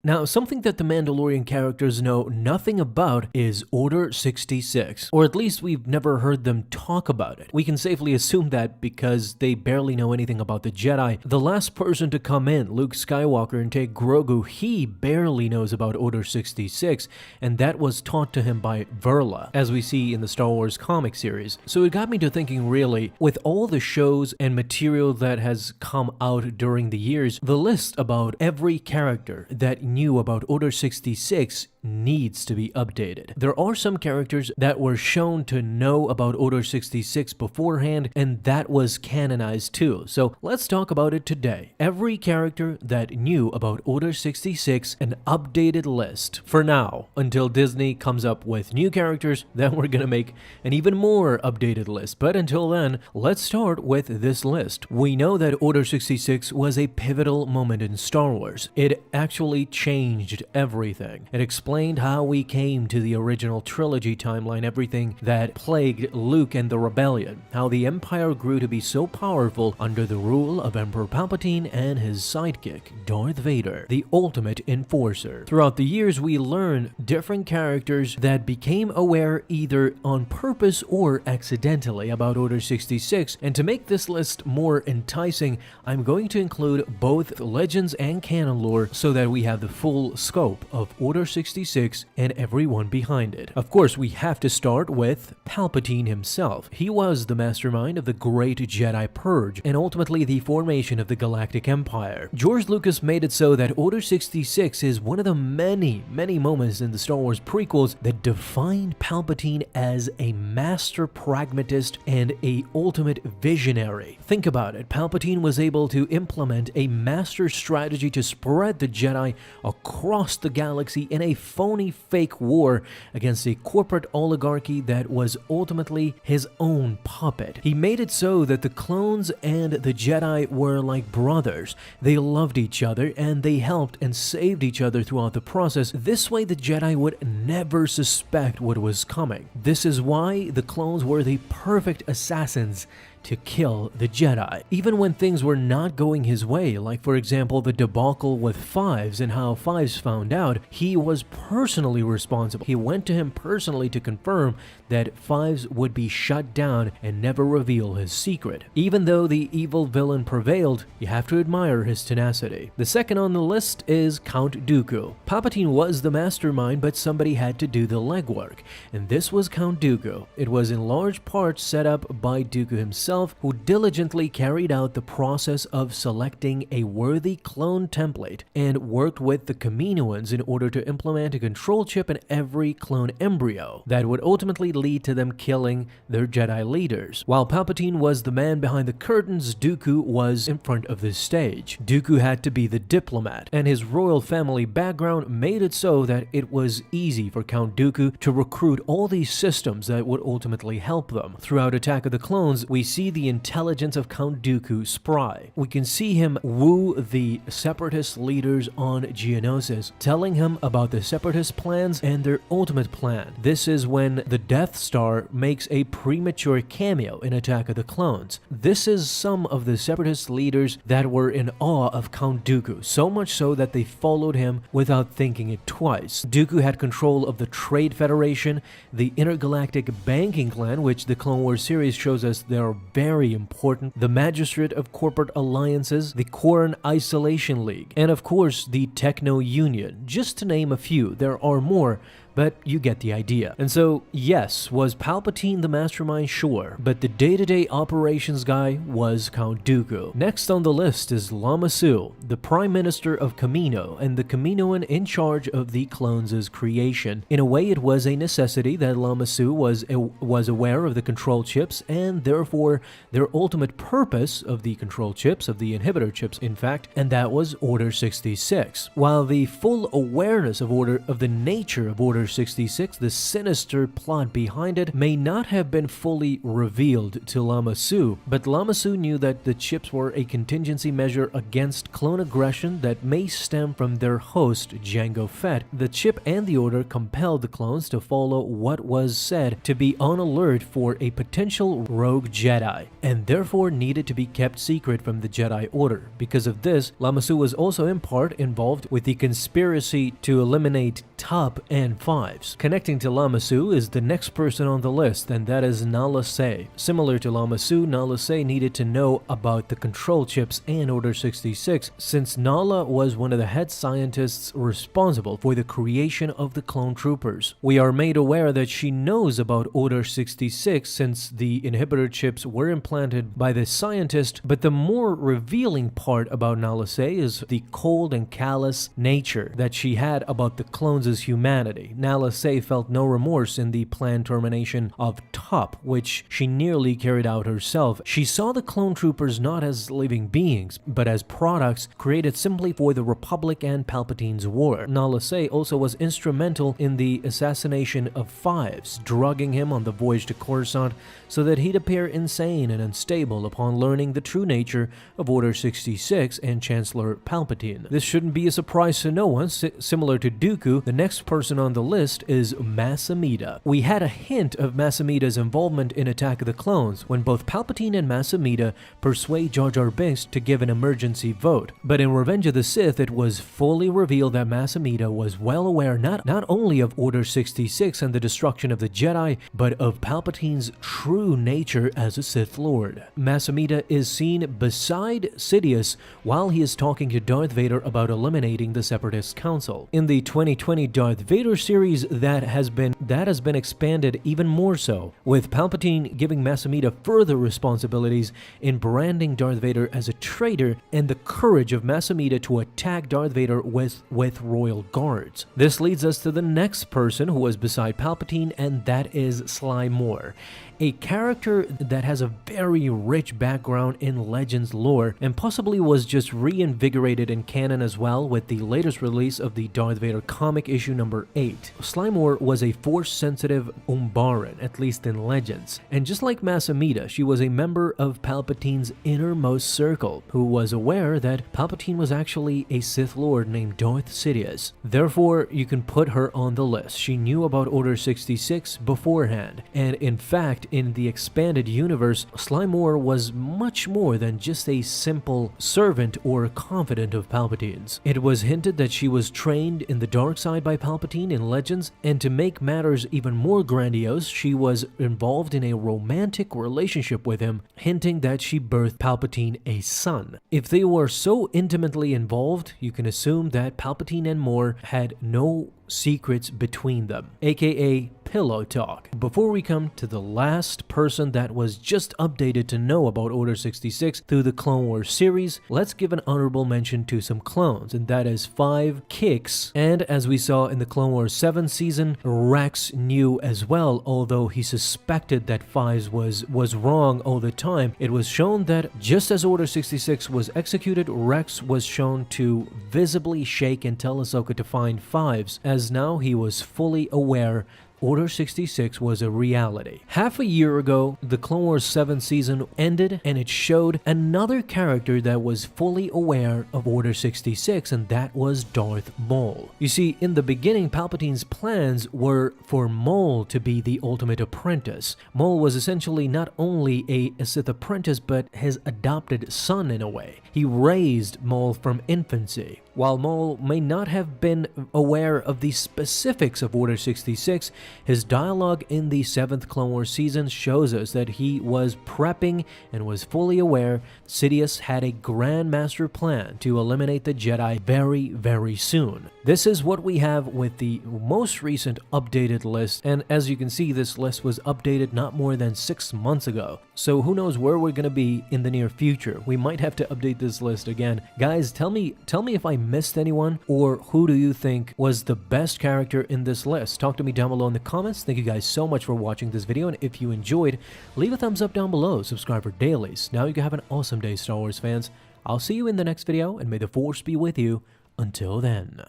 Now, something that the Mandalorian characters know nothing about is Order 66, or at least we've never heard them talk about it. We can safely assume that because they barely know anything about the Jedi. The last person to come in, Luke Skywalker, and take Grogu, he barely knows about Order 66, and that was taught to him by Verla, as we see in the Star Wars comic series. So it got me to thinking, really, with all the shows and material that has come out during the years, the list about every character that knew about Order 66 needs to be updated. There are some characters that were shown to know about Order 66 beforehand, and that was canonized too. So let's talk about it today. Every character that knew about Order 66, an updated list. For now, until Disney comes up with new characters, then we're gonna make an even more updated list. But until then, let's start with this list. We know that Order 66 was a pivotal moment in Star Wars. It actually changed everything. It explained how we came to the original trilogy timeline, everything that plagued Luke and the rebellion, how the Empire grew to be so powerful under the rule of Emperor Palpatine and his sidekick, Darth Vader, the ultimate enforcer. Throughout the years, we learn different characters that became aware either on purpose or accidentally about Order 66, and to make this list more enticing, I'm going to include both legends and canon lore so that we have the full scope of Order 66 and everyone behind it. Of course, we have to start with Palpatine himself. He was the mastermind of the Great Jedi Purge and ultimately the formation of the Galactic Empire. George Lucas made it so that Order 66 is one of the many moments in the Star Wars prequels that defined Palpatine as a master pragmatist and a ultimate visionary. Think about it. Palpatine was able to implement a master strategy to spread the Jedi across the galaxy in a phony fake war against a corporate oligarchy that was ultimately his own puppet. He made it so that the clones and the Jedi were like brothers. They loved each other and they helped and saved each other throughout the process. This way the Jedi would never suspect what was coming. This is why the clones were the perfect assassins to kill the Jedi. Even when things were not going his way, like for example the debacle with Fives and how Fives found out, he was personally responsible. He went to him personally to confirm that Fives would be shut down and never reveal his secret. Even though the evil villain prevailed, you have to admire his tenacity. The second on the list is Count Dooku. Palpatine was the mastermind, but somebody had to do the legwork, and this was Count Dooku. It was in large part set up by Dooku himself, who diligently carried out the process of selecting a worthy clone template and worked with the Kaminoans in order to implement a control chip in every clone embryo that would ultimately lead to them killing their Jedi leaders. While Palpatine was the man behind the curtains, Dooku was in front of the stage. Dooku had to be the diplomat, and his royal family background made it so that it was easy for Count Dooku to recruit all these systems that would ultimately help them. Throughout Attack of the Clones, we see the intelligence of Count Dooku spry. We can see him woo the separatist leaders on Geonosis, telling him about the separatist plans and their ultimate plan. This is when the Death Star makes a premature cameo in Attack of the Clones. This is some of the separatist leaders that were in awe of Count Dooku, so much so that they followed him without thinking it twice. Dooku had control of the Trade Federation, the Intergalactic Banking Clan, which the Clone Wars series shows us they are very important, the Magistrate of Corporate Alliances, the Corran Isolation League, and of course the Techno Union, just to name a few. There are more, but you get the idea. And so, yes, was Palpatine the mastermind? Sure, but the day-to-day operations guy was Count Dooku. Next on the list is Lama Su, the Prime Minister of Kamino and the Kaminoan in charge of the clones' creation. In a way, it was a necessity that Lama Su was aware of the control chips and therefore their ultimate purpose of the control chips, of the inhibitor chips in fact, and that was Order 66. While the full awareness of the nature of Order 66, the sinister plot behind it may not have been fully revealed to Lama Su, but Lama Su knew that the chips were a contingency measure against clone aggression that may stem from their host, Jango Fett. The chip and the Order compelled the clones to follow what was said to be on alert for a potential rogue Jedi, and therefore needed to be kept secret from the Jedi Order. Because of this, Lama Su was also in part involved with the conspiracy to eliminate Top and Fives. Connecting to Lama Su is the next person on the list, and that is Nala Se. Similar to Lama Su, Nala Se needed to know about the control chips and Order 66, since Nala was one of the head scientists responsible for the creation of the clone troopers. We are made aware that she knows about Order 66 since the inhibitor chips were implanted by the scientist, but the more revealing part about Nala Se is the cold and callous nature that she had about the clones' humanity. Nala Se felt no remorse in the planned termination of Top, which she nearly carried out herself. She saw the clone troopers not as living beings, but as products created simply for the Republic and Palpatine's war. Nala Se also was instrumental in the assassination of Fives, drugging him on the voyage to Coruscant so that he'd appear insane and unstable upon learning the true nature of Order 66 and Chancellor Palpatine. This shouldn't be a surprise to no one. Similar to Dooku, the next person on the list is Mas Amedda. We had a hint of Mas Amedda's involvement in Attack of the Clones when both Palpatine and Mas Amedda persuade Jar Jar Binks to give an emergency vote. But in Revenge of the Sith, it was fully revealed that Mas Amedda was well aware not only of Order 66 and the destruction of the Jedi, but of Palpatine's true nature as a Sith Lord. Mas Amedda is seen beside Sidious while he is talking to Darth Vader about eliminating the Separatist Council. In the 2020 Darth Vader series, that has been expanded even more so, with Palpatine giving Mas Amedda further responsibilities in branding Darth Vader as a traitor, and the courage of Mas Amedda to attack Darth Vader with royal guards. This leads us to the next person who was beside Palpatine, and that is Sly Moore, a character that has a very rich background in Legends lore and possibly was just reinvigorated in canon as well with the latest release of the Darth Vader comic issue number 8. Sly Moore was a Force-sensitive Umbaran, at least in Legends, and just like Mas Amedda, she was a member of Palpatine's innermost circle, who was aware that Palpatine was actually a Sith Lord named Darth Sidious. Therefore, you can put her on the list. She knew about Order 66 beforehand, and in fact, in the expanded universe, Sly Moore was much more than just a simple servant or confidant of Palpatine's. It was hinted that she was trained in the dark side by Palpatine in Legends, and to make matters even more grandiose, she was involved in a romantic relationship with him, hinting that she birthed Palpatine a son. If they were so intimately involved, you can assume that Palpatine and Moore had no secrets between them, aka pillow talk. Before we come to the last person that was just updated to know about Order 66 through the Clone Wars series, let's give an honorable mention to some clones, and that is 5 Kix. And as we saw in the Clone Wars 7 season, Rex knew as well, although he suspected that Fives was wrong all the time. It was shown that just as Order 66 was executed, Rex was shown to visibly shake and tell Ahsoka to find Fives, as now he was fully aware Order 66 was a reality. Half a year ago, the Clone Wars 7 season ended, and it showed another character that was fully aware of Order 66, and that was Darth Maul. You see, in the beginning, Palpatine's plans were for Maul to be the ultimate apprentice. Maul was essentially not only a Sith apprentice, but his adopted son in a way. He raised Maul from infancy. While Maul may not have been aware of the specifics of Order 66, his dialogue in the 7th Clone Wars season shows us that he was prepping and was fully aware Sidious had a grand master plan to eliminate the Jedi very, very soon. This is what we have with the most recent updated list, and as you can see, this list was updated not more than 6 months ago. So who knows where we're going to be in the near future. We might have to update this list again. Guys, tell me if I missed anyone, or who do you think was the best character in this list? Talk to me down below in the comments. Thank you guys so much for watching this video, and if you enjoyed, leave a thumbs up down below, subscribe for dailies. Now you can have an awesome day, Star Wars fans. I'll see you in the next video, and may the Force be with you until then.